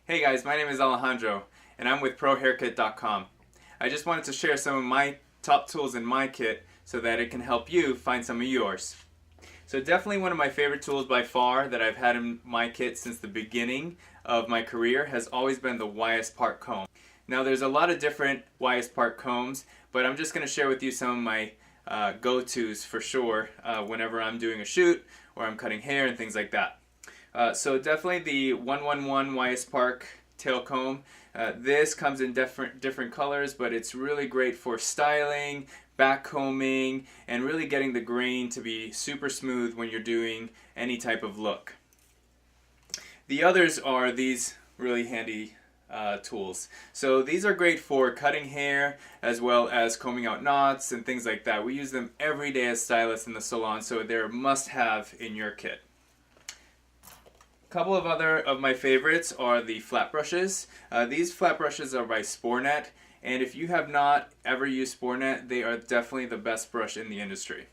Hey guys, my name is Alejandro, and I'm with ProHairKit.com. I just wanted to share some of my top tools in my kit so that it can help you find some of yours. So definitely one of my favorite tools by far that I've had in my kit since the beginning of my career has always been the YS Park comb. Now there's a lot of different YS Park combs, but I'm just going to share with you some of my go-tos for sure whenever I'm doing a shoot or I'm cutting hair and things like that. So definitely the 111 YS Park tail comb. This comes in different colors, but it's really great for styling, back combing, and really getting the grain to be super smooth when you're doing any type of look. The others are these really handy tools. So these are great for cutting hair as well as combing out knots and things like that. We use them every day as stylists in the salon, so they're a must-have in your kit. A couple of other of my favorites are the flat brushes. These flat brushes are by Spornet, and if you have not ever used Spornet, they are definitely the best brush in the industry.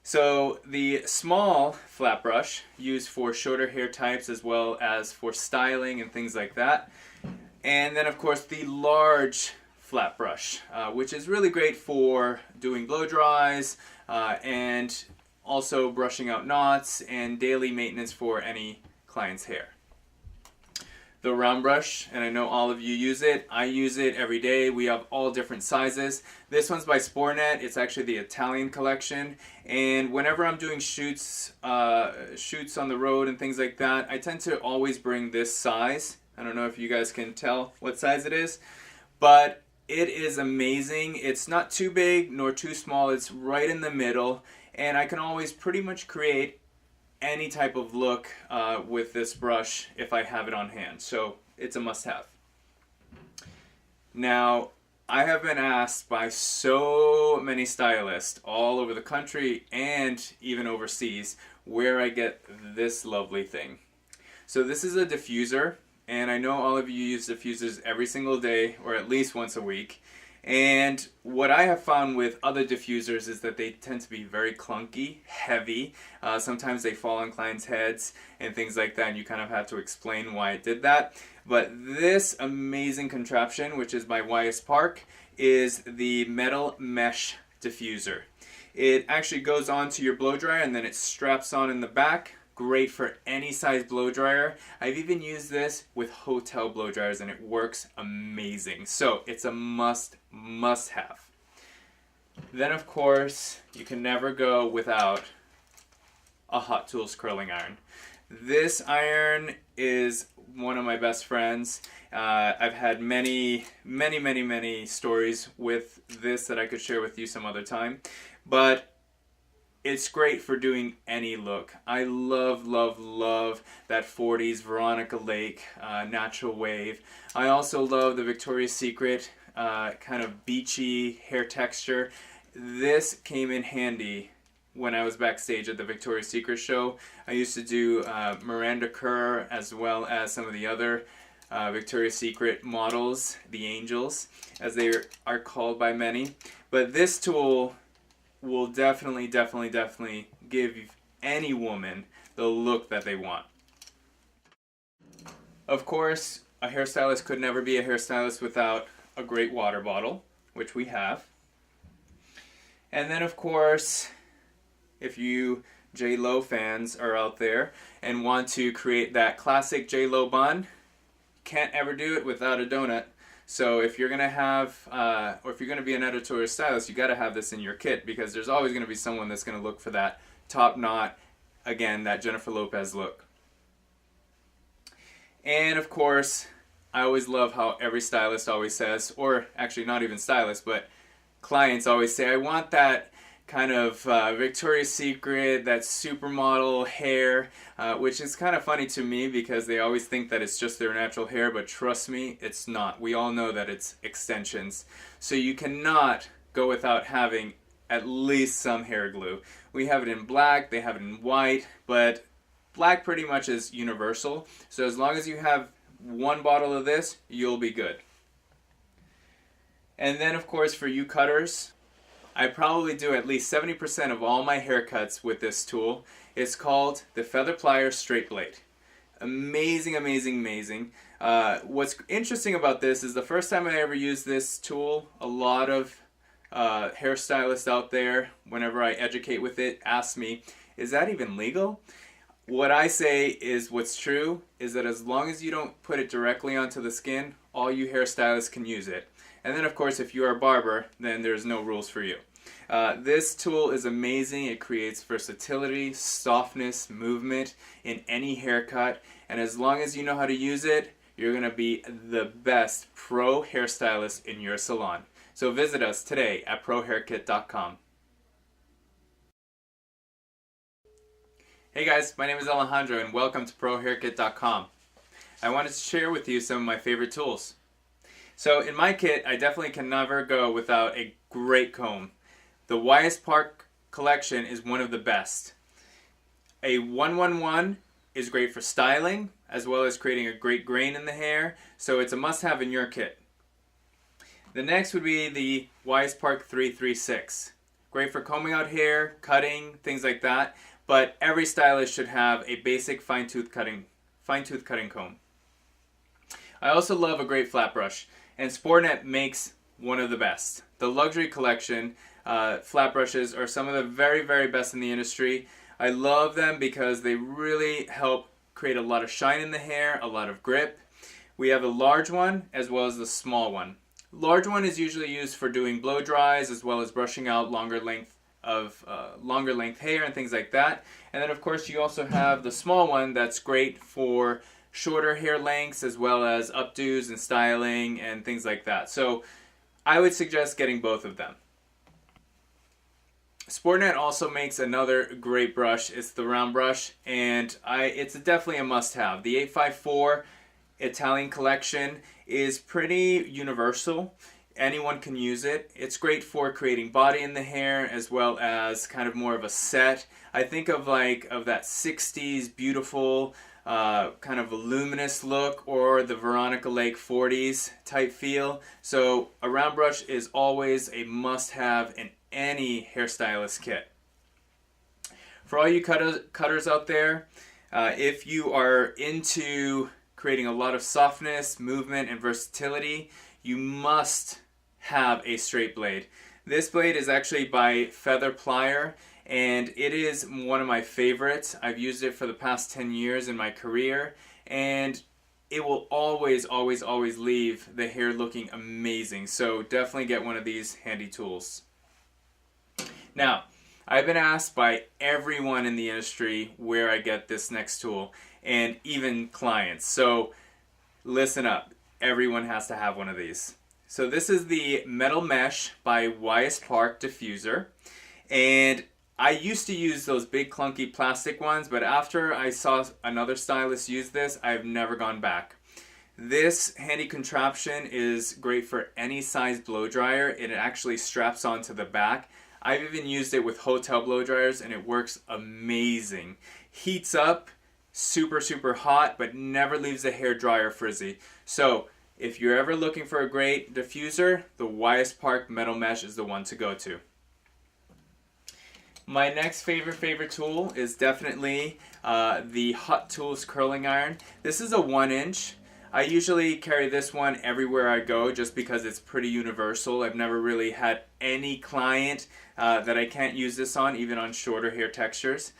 So the small flat brush used for shorter hair types as well as for styling and things like that. And then of course the large flat brush, which is really great for doing blow dries and also brushing out knots and daily maintenance for any client's hair. The round brush, and I know all of you use it. I use it every day. We have all different sizes. This one's by Spornet. It's actually the Italian collection. And whenever I'm doing shoots on the road and things like that, I tend to always bring this size. I don't know if you guys can tell what size it is, but it is amazing. It's not too big nor too small. It's right in the middle. And I can always pretty much create any type of look with this brush if I have it on hand. So it's a must-have. Now, I have been asked by so many stylists all over the country and even overseas where I get this lovely thing. So this is a diffuser, and I know all of you use diffusers every single day or at least once a week. And what I have found with other diffusers is that they tend to be very clunky, heavy. Sometimes they fall on clients' heads and things like that, and you kind of have to explain why it did that. But this amazing contraption, which is by YS Park, is the metal mesh diffuser. It actually goes onto your blow dryer and then it straps on in the back. Great for any size blow dryer. I've even used this with hotel blow dryers and it works amazing. So it's a must have. Then of course, you can never go without a Hot Tools curling iron. This iron is one of my best friends. I've had many stories with this that I could share with you some other time. But it's great for doing any look. I love that 40s Veronica Lake natural wave. I also love the Victoria's Secret kind of beachy hair texture. This came in handy when I was backstage at the Victoria's Secret show. I used to do Miranda Kerr as well as some of the other Victoria's Secret models, the angels, as they are called by many. But this tool will definitely give any woman the look that they want. Of course, a hairstylist could never be a hairstylist without a great water bottle, which we have. And then of course, if you J-Lo fans are out there and want to create that classic J-Lo bun, can't ever do it without a donut. So if you're gonna have, or if you're gonna be an editorial stylist, you gotta have this in your kit because there's always gonna be someone that's gonna look for that top knot, again, that Jennifer Lopez look. And of course, I always love how every stylist always says, or actually not even stylists, but clients always say, I want that kind of Victoria's Secret, that supermodel hair, which is kind of funny to me because they always think that it's just their natural hair, but trust me, it's not. We all know that it's extensions. So you cannot go without having at least some hair glue. We have it in black, they have it in white, but black pretty much is universal. So as long as you have one bottle of this, you'll be good. And then of course for you cutters, I probably do at least 70% of all my haircuts with this tool. It's called the Feather Plier Straight Blade. Amazing, amazing, amazing. What's interesting about this is the first time I ever used this tool, a lot of hairstylists out there, whenever I educate with it, ask me, is that even legal? What I say is what's true is that as long as you don't put it directly onto the skin, all you hairstylists can use it. And then of course if you are a barber, then there's no rules for you. This tool is amazing. It creates versatility, softness, movement in any haircut. And as long as you know how to use it, you're going to be the best pro hairstylist in your salon. So visit us today at ProHairKit.com. Hey guys, my name is Alejandro and welcome to ProHairKit.com. I wanted to share with you some of my favorite tools. So in my kit, I definitely can never go without a great comb. The YS Park collection is one of the best. A 111 is great for styling as well as creating a great grain in the hair, so it's a must-have in your kit. The next would be the YS Park 336. Great for combing out hair, cutting, things like that. But every stylist should have a basic fine-tooth cutting comb. I also love a great flat brush, and Sportnet makes one of the best. The luxury collection flat brushes are some of the very, very best in the industry. I love them because they really help create a lot of shine in the hair, a lot of grip. We have a large one as well as the small one. Large one is usually used for doing blow dries as well as brushing out longer length hair and things like that. And then of course you also have the small one that's great for shorter hair lengths as well as updos and styling and things like that. So I would suggest getting both of them. Sportnet also makes another great brush. It's the round brush, and it's definitely a must-have. The 854 Italian collection is pretty universal. Anyone can use it. It's great for creating body in the hair as well as kind of more of a set. I think of that 60s beautiful kind of voluminous look, or the Veronica Lake 40s type feel. So a round brush is always a must-have in any hairstylist kit. For all you cutters out there, if you are into creating a lot of softness, movement, and versatility, you must have a straight blade. This blade is actually by Feather Plier, and it is one of my favorites. I've used it for the past 10 years in my career, and it will always, always, always leave the hair looking amazing. So definitely get one of these handy tools. Now, I've been asked by everyone in the industry where I get this next tool, and even clients. So listen up, everyone has to have one of these. So this is the Metal Mesh by YS Park diffuser, and I used to use those big clunky plastic ones, but after I saw another stylist use this, I've never gone back. This handy contraption is great for any size blow dryer. It actually straps onto the back. I've even used it with hotel blow dryers and it works amazing. Heats up, super, super hot, but never leaves the hair dry or frizzy. So if you're ever looking for a great diffuser, the YS Park Metal Mesh is the one to go to. My next favorite tool is definitely the Hot Tools curling iron. This is a 1-inch. I usually carry this one everywhere I go just because it's pretty universal. I've never really had any client that I can't use this on, even on shorter hair textures.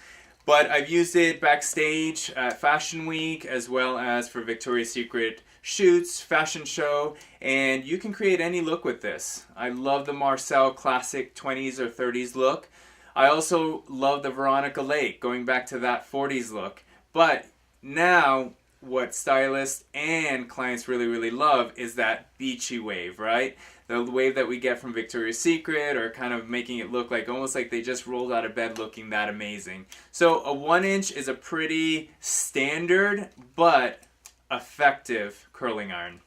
But I've used it backstage at Fashion Week as well as for Victoria's Secret shoots, fashion show, and you can create any look with this. I love the Marcel classic 20s or 30s look. I also love the Veronica Lake, going back to that 40s look. But now, what stylists and clients really, really love is that beachy wave, right? The wave that we get from Victoria's Secret, or kind of making it look like almost like they just rolled out of bed looking that amazing. So a 1-inch is a pretty standard but effective curling iron.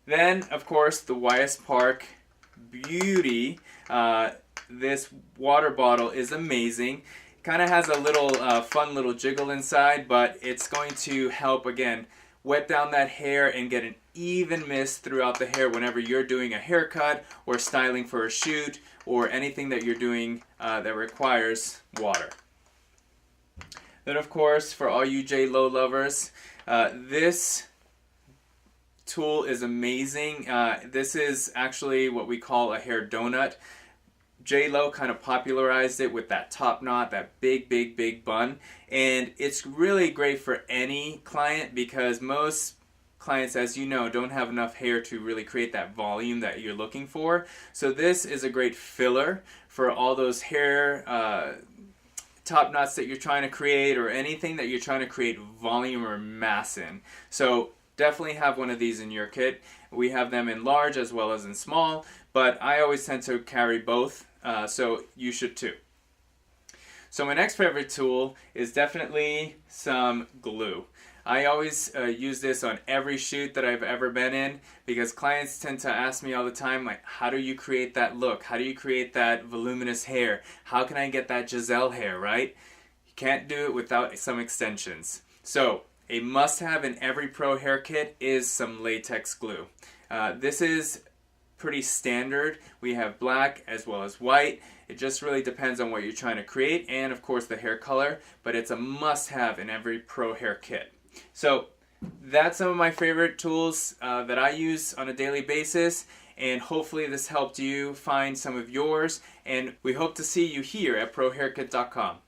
Then, of course, the YS Park Beauty. This water bottle is amazing. Kind of has a little fun little jiggle inside, but it's going to help, again, wet down that hair and get an even mist throughout the hair whenever you're doing a haircut or styling for a shoot or anything that you're doing that requires water. Then of course, for all you J-Lo lovers, this tool is amazing. This is actually what we call a hair donut. J-Lo kind of popularized it with that top knot, that big bun, and it's really great for any client because most clients, as you know, don't have enough hair to really create that volume that you're looking for. So this is a great filler for all those hair top knots that you're trying to create, or anything that you're trying to create volume or mass in. So definitely have one of these in your kit. We have them in large as well as in small, but I always tend to carry both, so you should too. So my next favorite tool is definitely some glue. I always use this on every shoot that I've ever been in, because clients tend to ask me all the time, like, how do you create that look? How do you create that voluminous hair? How can I get that Giselle hair, right? You can't do it without some extensions. So a must-have in every Pro hair kit is some latex glue. This is pretty standard. We have black as well as white. It just really depends on what you're trying to create, and of course the hair color, but it's a must-have in every Pro hair kit. So that's some of my favorite tools that I use on a daily basis, and hopefully this helped you find some of yours, and we hope to see you here at ProHairKit.com.